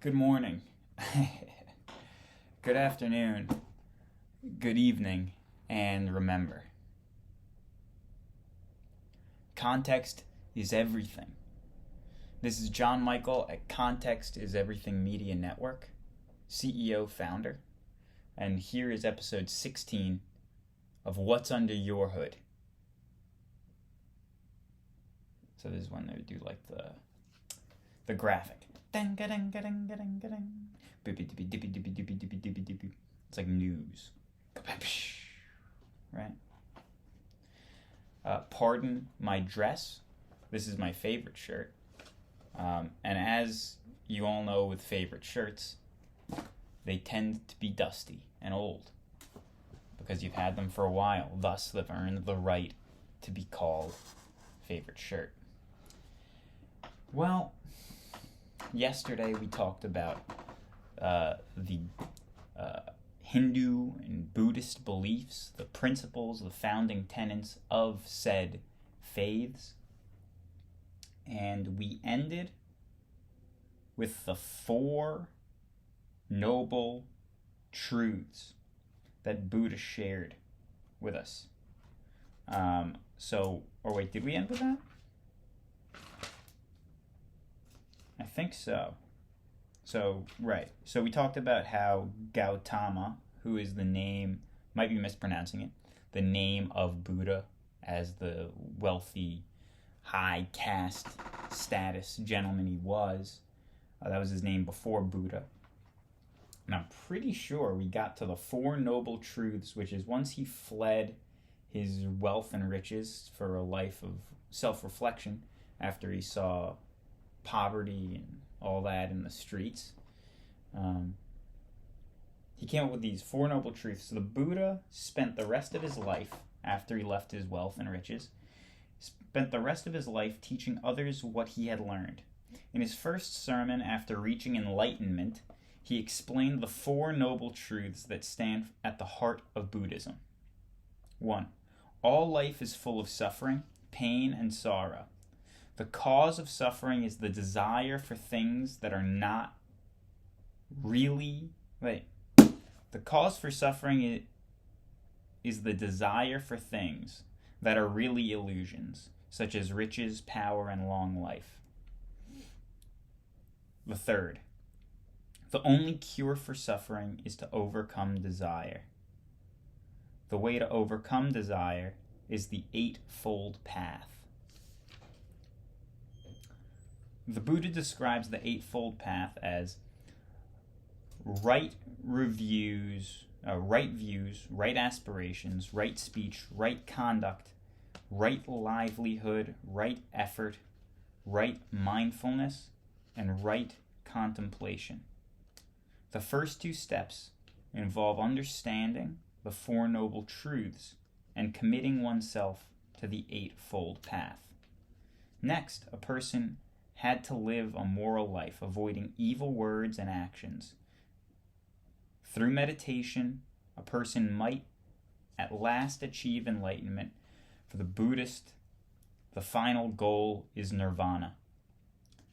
Good morning, good afternoon, good evening, and remember, context is everything. This is John Michael at Context is Everything Media Network, CEO, founder, and here is episode 16 of What's Under Your Hood. So this is when they do like the graphic. It's like news. Right? Pardon my dress. This is my favorite shirt. And as you all know with favorite shirts, they tend to be dusty and old because you've had them for a while. Thus, they've earned the right to be called favorite shirt. Well, yesterday we talked about the Hindu and Buddhist beliefs, the principles, the founding tenets of said faiths. And we ended with the 4 noble truths that Buddha shared with us. Did we end with that? I think so. So we talked about how Gautama, who is the name, might be mispronouncing it, the name of Buddha as the wealthy, high caste status gentleman he was. That was his name before Buddha. And I'm pretty sure we got to the 4 noble truths, which is once he fled his wealth and riches for a life of self-reflection after he saw poverty and all that in the streets, he came up with these 4 noble truths. So the Buddha spent the rest of his life, after he left his wealth and riches, spent the rest of his life teaching others what he had learned. In his first sermon after reaching enlightenment, he explained the 4 noble truths that stand at the heart of Buddhism. 1. All life is full of suffering, pain, and sorrow. The cause of suffering is the desire for things that are not really... The cause for suffering is the desire for things that are really illusions, such as riches, power, and long life. The 3rd. The only cure for suffering is to overcome desire. The way to overcome desire is the 8-fold path. The Buddha describes the 8-fold path as right views, right aspirations, right speech, right conduct, right livelihood, right effort, right mindfulness, and right contemplation. The first 2 steps involve understanding the 4 noble truths and committing oneself to the 8-fold path. Next, a person had to live a moral life, avoiding evil words and actions. Through meditation, a person might at last achieve enlightenment. For the Buddhist, the final goal is nirvana,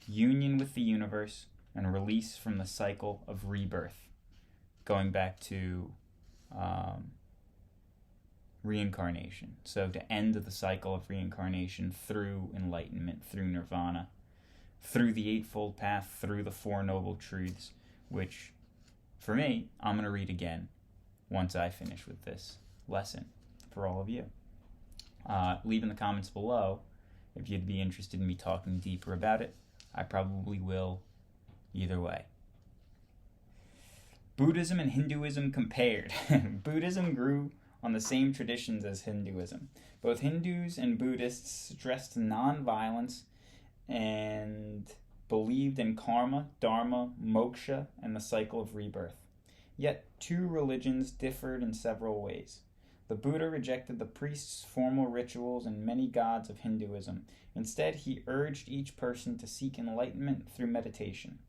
union with the universe, and release from the cycle of rebirth, going back to reincarnation. So to end the cycle of reincarnation through enlightenment, through nirvana, through the 8-fold path, through the 4 noble truths, which, for me, I'm going to read again once I finish with this lesson for all of you. Leave in the comments below if you'd be interested in me talking deeper about it. I probably will either way. Buddhism and Hinduism compared. Buddhism grew on the same traditions as Hinduism. Both Hindus and Buddhists stressed non-violence and believed in karma, dharma, moksha, and the cycle of rebirth. Yet 2 religions differed in several ways. The Buddha rejected the priests' formal rituals and many gods of Hinduism. Instead, he urged each person to seek enlightenment through meditation.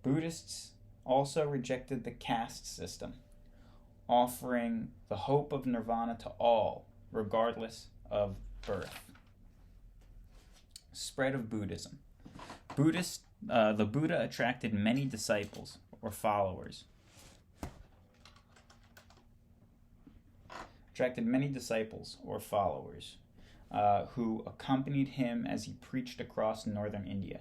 Buddhists also rejected the caste system, offering the hope of nirvana to all, regardless of birth. Spread of Buddhism. Buddhists The Buddha attracted many disciples or followers. Who accompanied him as he preached across northern India.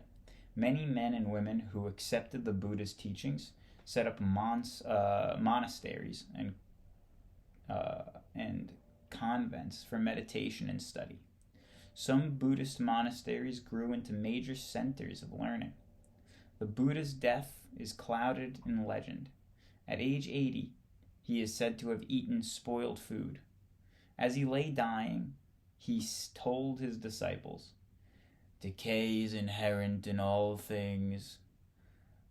Many men and women who accepted the Buddha's teachings set up monasteries and convents for meditation and study. Some Buddhist monasteries grew into major centers of learning. The Buddha's death is clouded in legend. At age 80, he is said to have eaten spoiled food. As he lay dying, he told his disciples, "Decay is inherent in all things.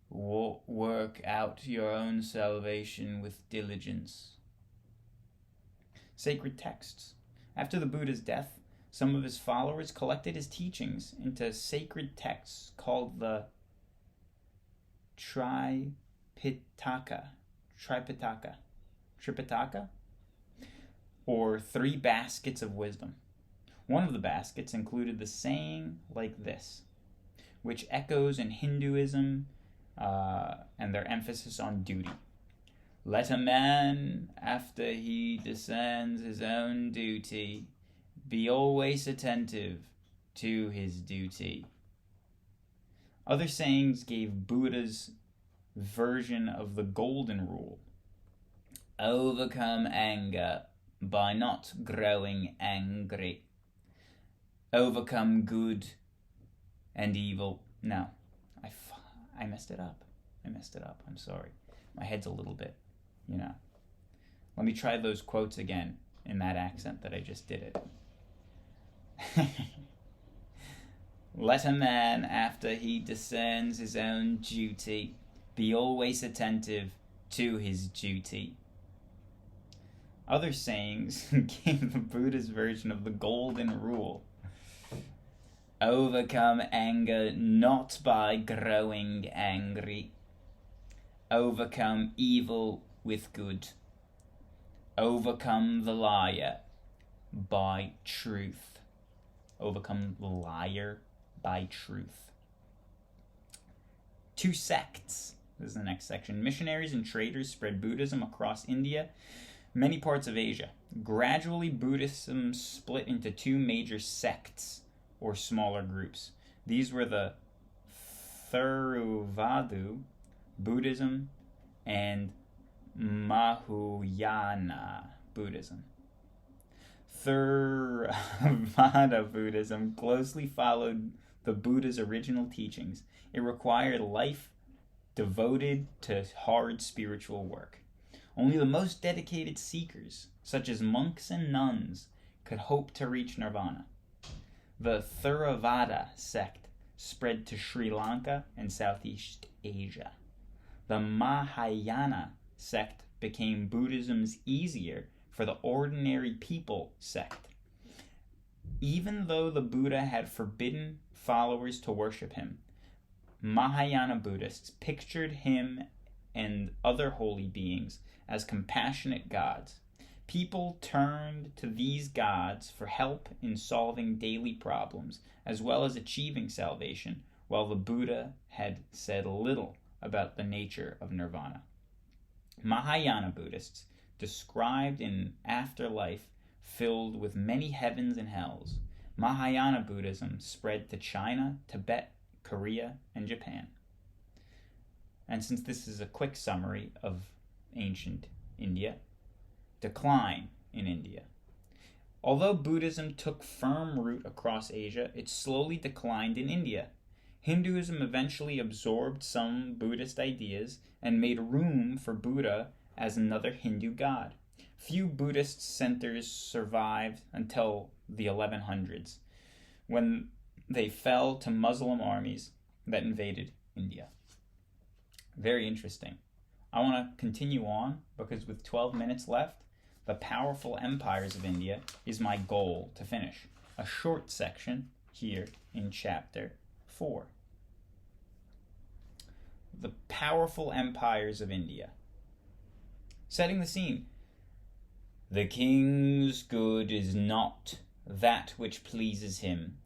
Work out your own salvation with diligence." Sacred texts. After the Buddha's death, some of his followers collected his teachings into sacred texts called the Tripitaka, or 3 baskets of wisdom. One of the baskets included the saying like this, which echoes in Hinduism and their emphasis on duty. "Let a man, after he discerns his own duty, be always attentive to his duty." Other sayings gave Buddha's version of the golden rule. "Overcome anger by not growing angry. Overcome good and evil." No, I messed it up. I'm sorry. My head's a little bit, Let me try those quotes again in that accent that I just did it. "Let a man, after he discerns his own duty, be always attentive to his duty." Other sayings gave the Buddha's version of the golden rule. "Overcome anger not by growing angry. Overcome evil with good. Overcome the liar by truth." Overcome the liar by truth. 2 sects. This is the next section. Missionaries and traders spread Buddhism across India, many parts of Asia. Gradually, Buddhism split into 2 major sects, or smaller groups. These were the Theravada Buddhism and Mahayana Buddhism. Theravada Buddhism closely followed the Buddha's original teachings. It required life devoted to hard spiritual work. Only the most dedicated seekers, such as monks and nuns, could hope to reach nirvana. The Theravada sect spread to Sri Lanka and Southeast Asia. The Mahayana sect became Buddhism's easier for the ordinary people sect. Even though the Buddha had forbidden followers to worship him, Mahayana Buddhists pictured him and other holy beings as compassionate gods. People turned to these gods for help in solving daily problems, as well as achieving salvation, while the Buddha had said little about the nature of nirvana. Mahayana Buddhists described an afterlife filled with many heavens and hells. Mahayana Buddhism spread to China, Tibet, Korea, and Japan. And since this is a quick summary of ancient India, decline in India. Although Buddhism took firm root across Asia, it slowly declined in India. Hinduism eventually absorbed some Buddhist ideas and made room for Buddha as another Hindu god. Few Buddhist centers survived until the 1100s, when they fell to Muslim armies that invaded India. Very interesting. I want to continue on because with 12 minutes left, the powerful empires of India is my goal to finish. A short section here in chapter 4. The powerful empires of India. Setting the scene. The king's good is not that which pleases him,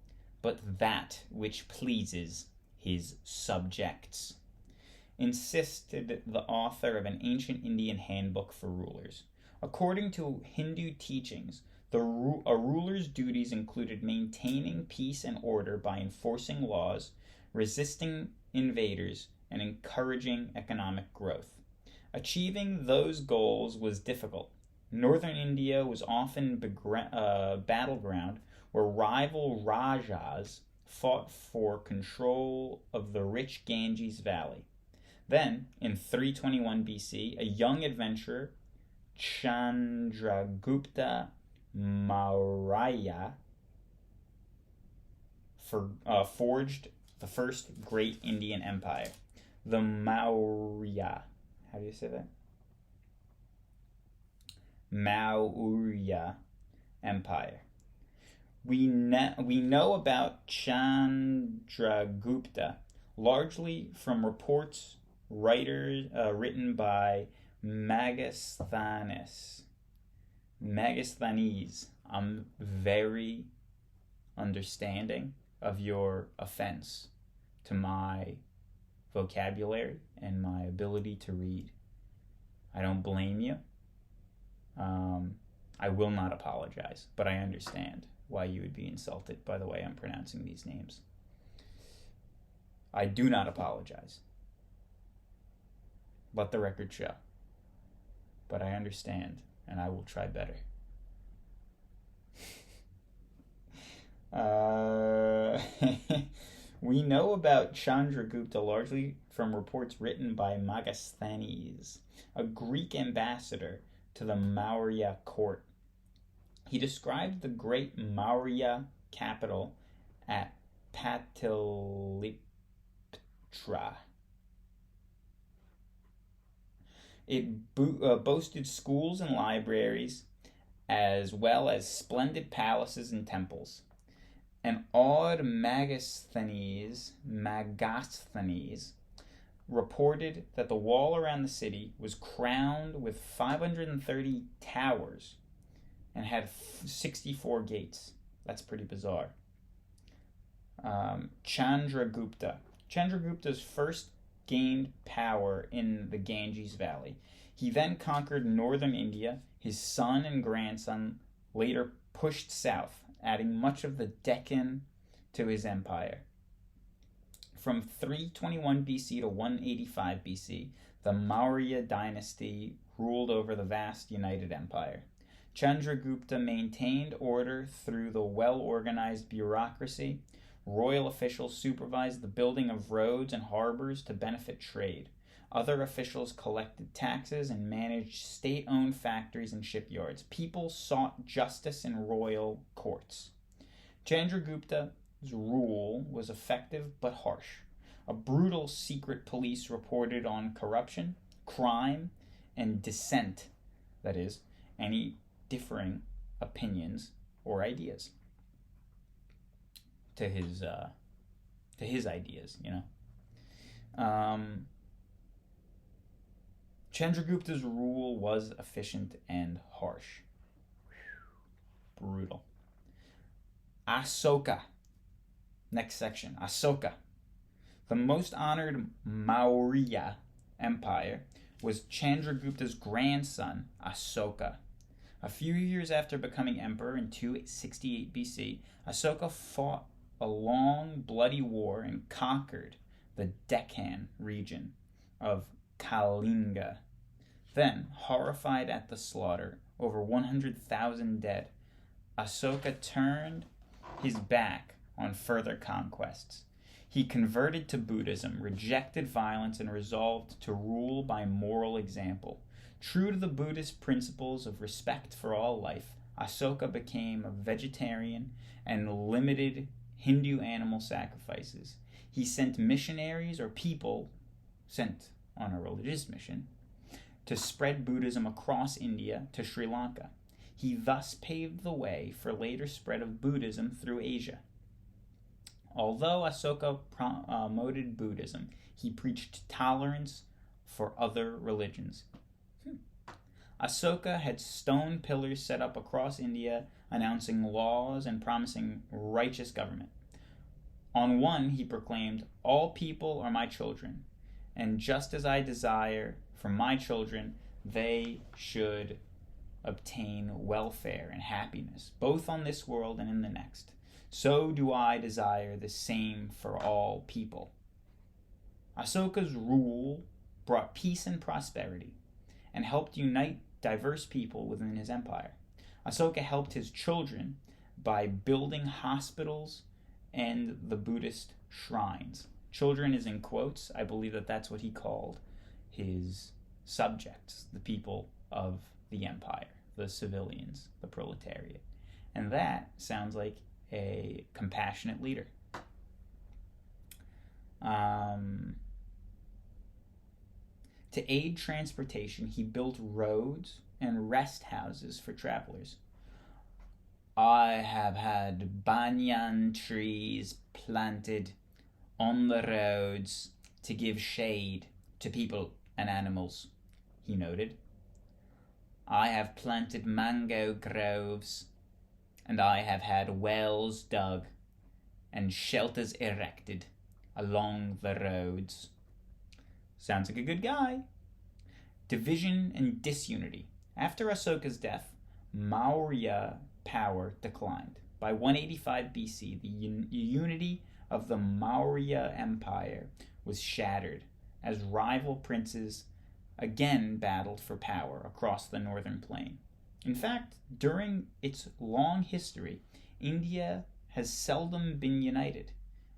but that which pleases his subjects, insisted the author of an ancient Indian handbook for rulers. According to Hindu teachings, a ruler's duties included maintaining peace and order by enforcing laws, resisting invaders, and encouraging economic growth. Achieving those goals was difficult. Northern India was often battleground where rival rajas fought for control of the rich Ganges Valley. Then, in 321 BC, a young adventurer, Chandragupta Maurya, forged the first great Indian empire, the Maurya. How do you say that? Maurya Empire. We know about Chandragupta largely from reports written by Megasthenes. I'm very understanding of your offense to my vocabulary and my ability to read. I don't blame you. I will not apologize, but I understand why you would be insulted by the way I'm pronouncing these names. I do not apologize. Let the record show. But I understand, and I will try better. We know about Chandragupta largely from reports written by Megasthenes, a Greek ambassador to the Maurya court. He described the great Maurya capital at Pataliputra. It boasted schools and libraries, as well as splendid palaces and temples. An awed Megasthenes reported that the wall around the city was crowned with 530 towers and had 64 gates. That's pretty bizarre. Chandragupta's first gained power in the Ganges Valley. He then conquered northern India. His son and grandson later pushed south, adding much of the Deccan to his empire. From 321 BC to 185 BC, the Maurya dynasty ruled over the vast united empire. Chandragupta maintained order through the well-organized bureaucracy. Royal officials supervised the building of roads and harbors to benefit trade. Other officials collected taxes and managed state-owned factories and shipyards. People sought justice in royal courts. Chandragupta's rule was effective but harsh. A brutal secret police reported on corruption, crime, and dissent, that is, any differing opinions or ideas to his ideas, Chandragupta's rule was efficient and harsh. Brutal. Asoka. Next section. Asoka. The most honored Maurya Empire was Chandragupta's grandson, Asoka. A few years after becoming emperor in 268 BC, Asoka fought a long, bloody war and conquered the Deccan region of Kalinga. Then, horrified at the slaughter, over 100,000 dead, Asoka turned his back on further conquests. He converted to Buddhism, rejected violence, and resolved to rule by moral example. True to the Buddhist principles of respect for all life, Asoka became a vegetarian and limited Hindu animal sacrifices. He sent missionaries or people sent on a religious mission to spread Buddhism across India to Sri Lanka. He thus paved the way for later spread of Buddhism through Asia. Although Asoka promoted Buddhism, he preached tolerance for other religions. Asoka had stone pillars set up across India, announcing laws and promising righteous government. On one, he proclaimed, "All people are my children, and just as I desire for my children, they should obtain welfare and happiness, both on this world and in the next. So do I desire the same for all people." Asoka's rule brought peace and prosperity and helped unite diverse people within his empire. Asoka helped his children by building hospitals and the Buddhist shrines. Children is in quotes. I believe that that's what he called his subjects, the people of the empire, the civilians, the proletariat. And that sounds like a compassionate leader. To aid transportation, he built roads and rest houses for travelers. "I have had banyan trees planted on the roads to give shade to people and animals," he noted. "I have planted mango groves, and I have had wells dug and shelters erected along the roads." Sounds like a good guy. Division and disunity. After Asoka's death, Maurya power declined. By 185 BC, the unity of the Maurya Empire was shattered as rival princes again battled for power across the northern plain. In fact, during its long history, India has seldom been united.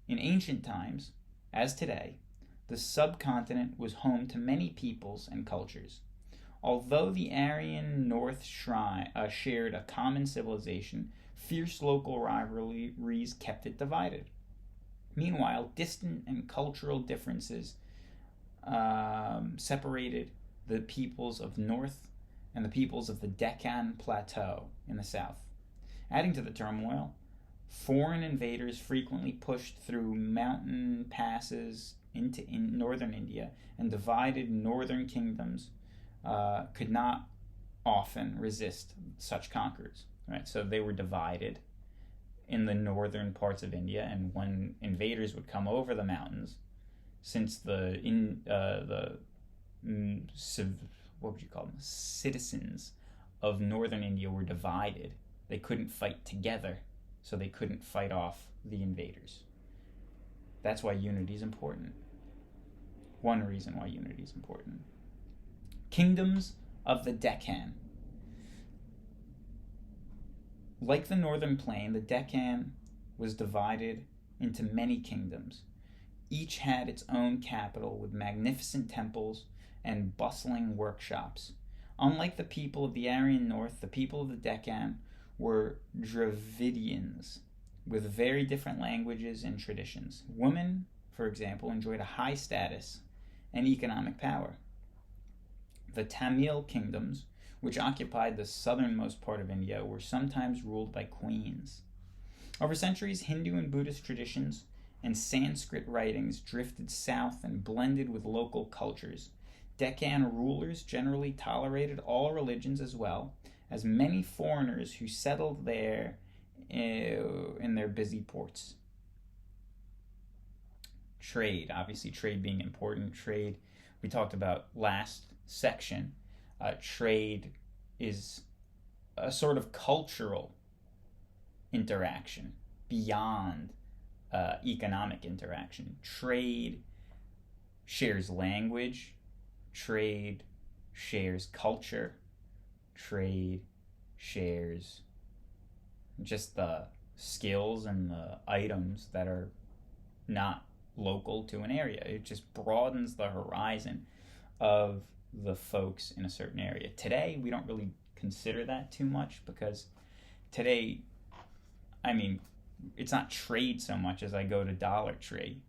In ancient times, as today, the subcontinent was home to many peoples and cultures. Although the Aryan North shared a common civilization, fierce local rivalries kept it divided. Meanwhile, distant and cultural differences separated the peoples of North and the peoples of the Deccan Plateau in the south. Adding to the turmoil, foreign invaders frequently pushed through mountain passes into northern India, and divided northern kingdoms could not often resist such conquerors. Right, so they were divided in the northern parts of India, and when invaders would come over the mountains, since the citizens of northern India were divided, they couldn't fight together, so they couldn't fight off the invaders. That's why unity is important. One reason why unity is important. Kingdoms of the Deccan. Like the northern plain, the Deccan was divided into many kingdoms. Each had its own capital with magnificent temples and bustling workshops. Unlike the people of the Aryan North, the people of the Deccan were Dravidians with very different languages and traditions. Women, for example, enjoyed a high status and economic power. The Tamil kingdoms, which occupied the southernmost part of India, were sometimes ruled by queens. Over centuries, Hindu and Buddhist traditions and Sanskrit writings drifted south and blended with local cultures. Deccan rulers generally tolerated all religions as well as many foreigners who settled there in their busy ports. Trade, obviously trade being important. Trade, we talked about last section. Trade is a sort of cultural interaction beyond economic interaction. Trade shares language. Trade shares culture. Trade shares just the skills and the items that are not local to an area. It just broadens the horizon of the folks in a certain area. Today, we don't really consider that too much because today, I mean, it's not trade so much as I go to Dollar Tree,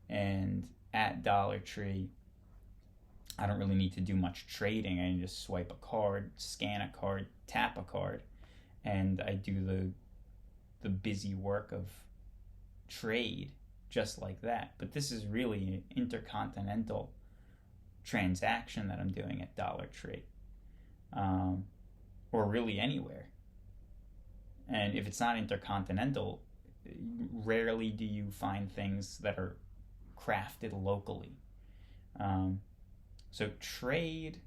and at Dollar Tree, I don't really need to do much trading. I can just swipe a card, scan a card, tap a card, and I do the busy work of trade just like that. But this is really an intercontinental transaction that I'm doing at Dollar Tree, or really anywhere. And if it's not intercontinental, rarely do you find things that are crafted locally. So trade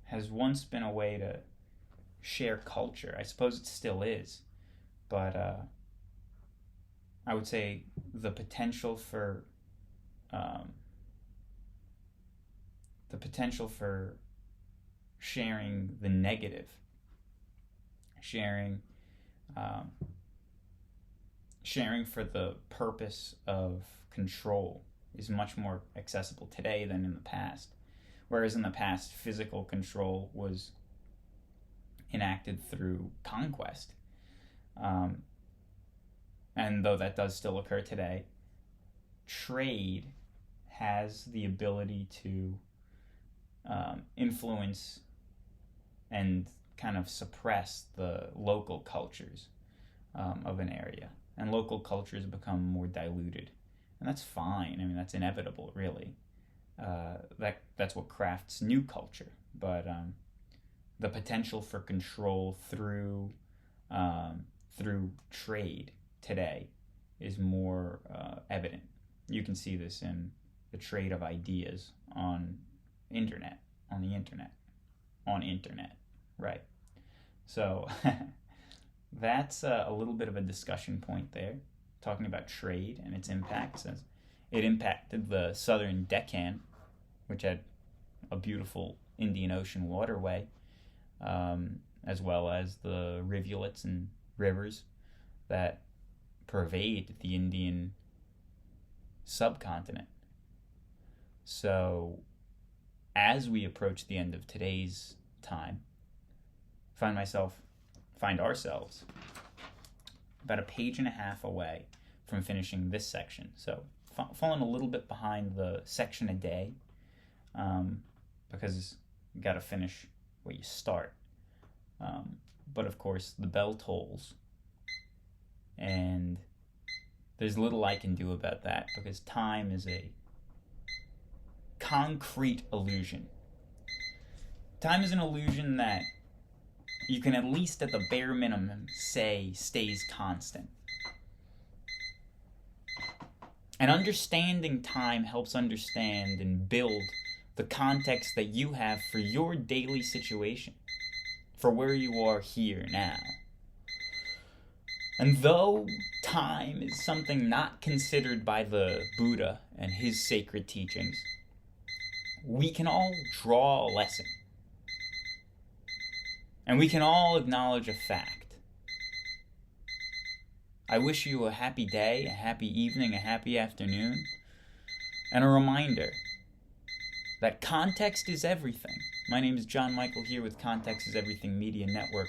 has once been a way to share culture. I suppose it still is, but I would say the potential for sharing the negative, sharing for the purpose of control is much more accessible today than in the past. Whereas in the past, physical control was enacted through conquest. And though that does still occur today, trade has the ability to influence and kind of suppress the local cultures of an area. And local cultures become more diluted. And that's fine. I mean, that's inevitable, really. That's what crafts new culture. But the potential for control through trade today is more evident. You can see this in the trade of ideas on the internet, right? So that's a little bit of a discussion point there, talking about trade and its impacts. As it impacted the southern Deccan, which had a beautiful Indian Ocean waterway, as well as the rivulets and rivers that pervade the Indian subcontinent. So as we approach the end of today's time, find ourselves about a page and a half away from finishing this section. So falling a little bit behind the section a day, because you got to finish where you start. But of course, the bell tolls, and there's little I can do about that because time is a concrete illusion. Time is an illusion that you can at least at the bare minimum say stays constant. And understanding time helps understand and build the context that you have for your daily situation, for where you are here now. And though time is something not considered by the Buddha and his sacred teachings, we can all draw a lesson. And we can all acknowledge a fact. I wish you a happy day, a happy evening, a happy afternoon, and a reminder that context is everything. My name is John Michael here with Context is Everything Media Network.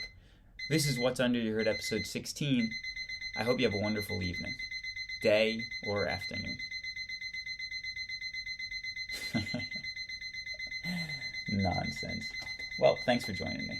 This is What's Under Your Hood, episode 16. I hope you have a wonderful evening, day, or afternoon. Nonsense. Well, thanks for joining me.